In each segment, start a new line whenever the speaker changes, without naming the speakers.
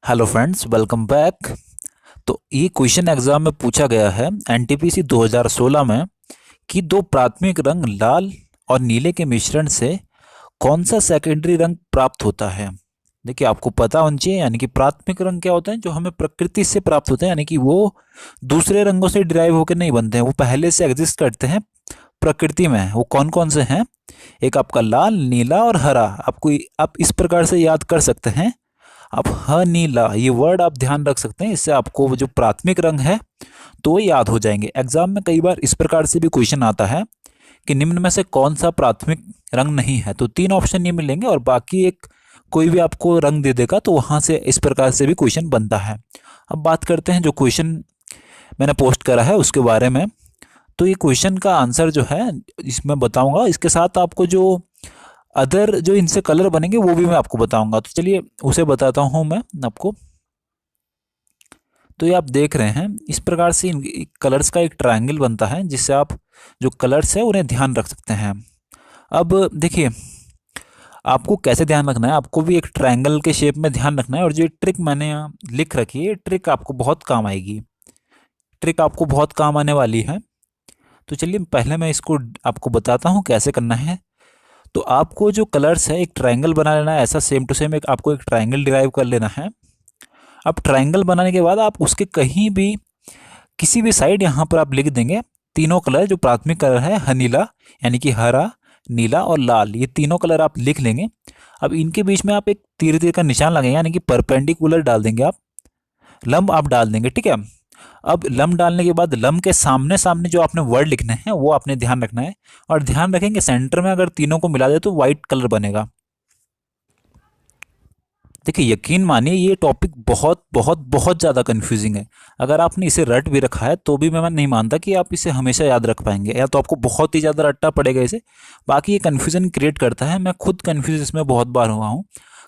Hello friends, welcome back. तो ये question exam में पूछा गया है एनटीपीसी 2016 में कि दो प्राथमिक रंग लाल और नीले के मिश्रण से कौन सा सेकेंडरी रंग प्राप्त होता है। देखिए, आपको पता होना चाहिए यानी कि प्राथमिक रंग क्या होते हैं, जो हमें प्रकृति से प्राप्त होते हैं, यानी कि वो दूसरे रंगों से डिराइव होकर नहीं बनते हैं, वो पहले से एग्जिस्ट करते हैं प्रकृति में। वो कौन कौन से हैं? एक आपका लाल, नीला और हरा। आप इस प्रकार से याद कर सकते हैं। आप ह नीला ये वर्ड आप ध्यान रख सकते हैं, इससे आपको वो जो प्राथमिक रंग है तो वो याद हो जाएंगे। एग्जाम में कई बार इस प्रकार से भी क्वेश्चन आता है कि निम्न में से कौन सा प्राथमिक रंग नहीं है, तो तीन ऑप्शन ये मिलेंगे और बाकी एक कोई भी आपको रंग दे देगा, तो वहां से इस प्रकार से भी क्वेश्चन बनता है। अब बात करते हैं जो क्वेश्चन मैंने पोस्ट करा है उसके बारे में। तो ये क्वेश्चन का आंसर जो है इसमें बताऊंगा, इसके साथ आपको जो अदर जो इनसे कलर बनेंगे वो भी मैं आपको बताऊंगा। तो चलिए उसे बताता हूं मैं आपको। तो ये आप देख रहे हैं इस प्रकार से इन कलर्स का एक ट्रायंगल बनता है, जिससे आप जो कलर्स है उन्हें ध्यान रख सकते हैं। अब देखिए, आपको कैसे ध्यान रखना है, आपको भी एक ट्रायंगल के शेप में ध्यान रखना है। और जो ट्रिक मैंने यहाँ लिख रखी है, ट्रिक आपको बहुत काम आएगी, ट्रिक आपको बहुत काम आने वाली है। तो चलिए पहले मैं इसको आपको बताता हूँ कैसे करना है। तो आपको जो कलर्स है एक ट्रायंगल बना लेना है, ऐसा सेम टू सेम आपको एक ट्रायंगल डिराइव कर लेना है। अब ट्रायंगल बनाने के बाद आप उसके कहीं भी किसी भी साइड यहाँ पर आप लिख देंगे तीनों कलर। जो प्राथमिक कलर है हनीला यानी कि हरा, नीला और लाल, ये तीनों कलर आप लिख लेंगे। अब इनके बीच में आप एक तीर तीर का निशान लगाएंगे, यानी कि परपेंडिकुलर डाल देंगे, आप लंब आप डाल देंगे, ठीक है। अब लंब डालने के बाद लंब के सामने सामने जो आपने वर्ड लिखने हैं वो आपने ध्यान रखना है। और ध्यान रखेंगे सेंटर में अगर तीनों को मिला दे तो व्हाइट कलर बनेगा। देखिए, यकीन मानिए ये टॉपिक बहुत बहुत बहुत ज़्यादा कंफ्यूजिंग है। अगर आपने इसे रट भी रखा है तो भी मैं नहीं मानता कि आप इसे हमेशा याद रख पाएंगे, या तो आपको बहुत ही ज़्यादा रट्टा पड़ेगा इसे। बाकी ये कन्फ्यूजन क्रिएट करता है, मैं खुद कन्फ्यूज इसमें बहुत बार हुआ हूँ।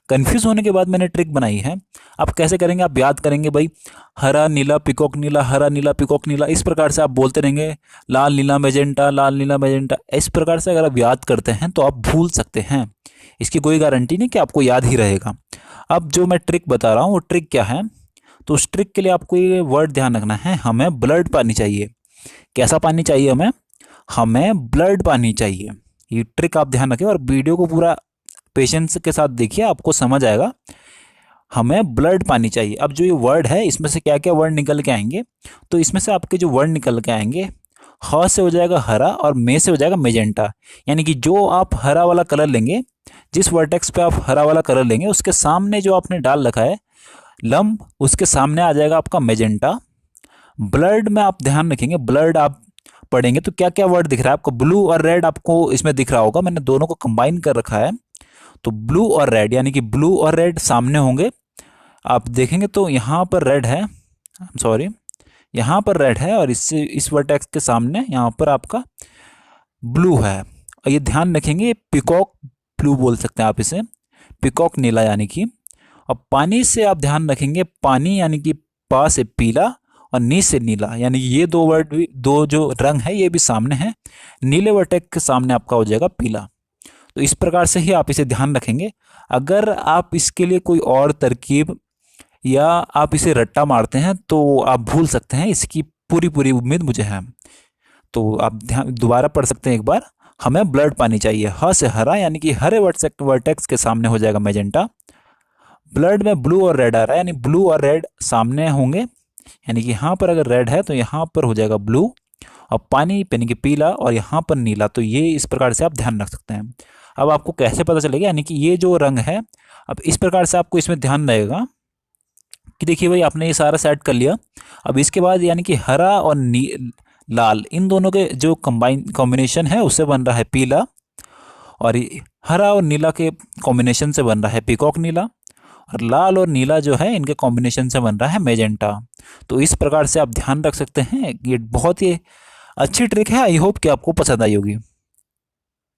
कन्फ्यूज होने के बाद मैंने ट्रिक बनाई है। आप कैसे करेंगे, आप याद करेंगे भाई, हरा नीला पिकॉक नीला, हरा नीला पिकॉक नीला, इस प्रकार से आप बोलते रहेंगे। लाल नीला मैजेंटा, लाल नीला मैजेंटा, इस प्रकार से अगर आप याद करते हैं तो आप भूल सकते हैं। इसकी कोई गारंटी नहीं कि आपको याद ही रहेगा। अब जो मैं ट्रिक बता रहा हूँ वो ट्रिक क्या है, तो उस ट्रिक के लिए आपको ये वर्ड ध्यान रखना है, हमें ब्लड पानी चाहिए। कैसा पानी चाहिए हमें? हमें ब्लड पानी चाहिए। ये ट्रिक आप ध्यान रखें और वीडियो को पूरा पेशेंस के साथ देखिए, आपको समझ आएगा। हमें ब्लड पानी चाहिए। अब जो ये वर्ड है इसमें से क्या क्या वर्ड निकल के आएंगे, तो इसमें से आपके जो वर्ड निकल के आएंगे, ह से हो जाएगा हरा और मे से हो जाएगा मेजेंटा। यानी कि जो आप हरा वाला कलर लेंगे, जिस वर्टेक्स पे आप हरा वाला कलर लेंगे उसके सामने जो आपने डाल रखा है लंब, उसके सामने आ जाएगा आपका मेजेंटा। ब्लड में आप ध्यान रखेंगे, ब्लड आप पढ़ेंगे तो क्या क्या वर्ड दिख रहा है आपको, ब्लू और रेड आपको इसमें दिख रहा होगा, मैंने दोनों को कंबाइन कर रखा है। तो ब्लू और रेड, यानी कि ब्लू और रेड सामने होंगे। आप देखेंगे तो यहाँ पर रेड है, सॉरी, यहाँ पर रेड है और इससे इस वर्टेक्स के सामने यहाँ पर आपका ब्लू है। और ये ध्यान रखेंगे, पिकॉक ब्लू बोल सकते हैं आप इसे, पिकॉक नीला यानी कि। और पानी से आप ध्यान रखेंगे, पानी यानी कि पा से पीला और नी से नीला, यानी ये दो वर्ड भी, दो जो रंग है ये भी सामने है। नीले वर्टेक्स के सामने आपका हो जाएगा पीला। तो इस प्रकार से ही आप इसे ध्यान रखेंगे। अगर आप इसके लिए कोई और तरकीब या आप इसे रट्टा मारते हैं तो आप भूल सकते हैं, इसकी पूरी पूरी उम्मीद मुझे है। तो आप ध्यान दोबारा पढ़ सकते हैं एक बार। हमें ब्लड पानी चाहिए, ह से हरा यानी कि हरे वर्टेक्स के सामने हो जाएगा मैजेंटा। ब्लड में ब्लू और रेड आ रहा है, यानी ब्लू और रेड सामने होंगे, यानी कि यहाँ पर अगर रेड है तो यहाँ पर हो जाएगा ब्लू। और पानी यानी कि पीला और यहाँ पर नीला। तो ये इस प्रकार से आप ध्यान रख सकते हैं। अब आपको कैसे पता चलेगा, यानी कि ये जो रंग है, अब इस प्रकार से आपको इसमें ध्यान रहेगा कि देखिए भाई आपने ये सारा सेट कर लिया। अब इसके बाद यानी कि हरा और लाल, इन दोनों के जो कॉम्बिनेशन है उससे बन रहा है पीला, और हरा और नीला के कॉम्बिनेशन से बन रहा है पीकॉक नीला, और लाल और नीला जो है इनके कॉम्बिनेशन से बन रहा है मेजेंटा। तो इस प्रकार से आप ध्यान रख सकते हैं। ये बहुत ही अच्छी ट्रिक है, आई होप कि आपको पसंद आई होगी।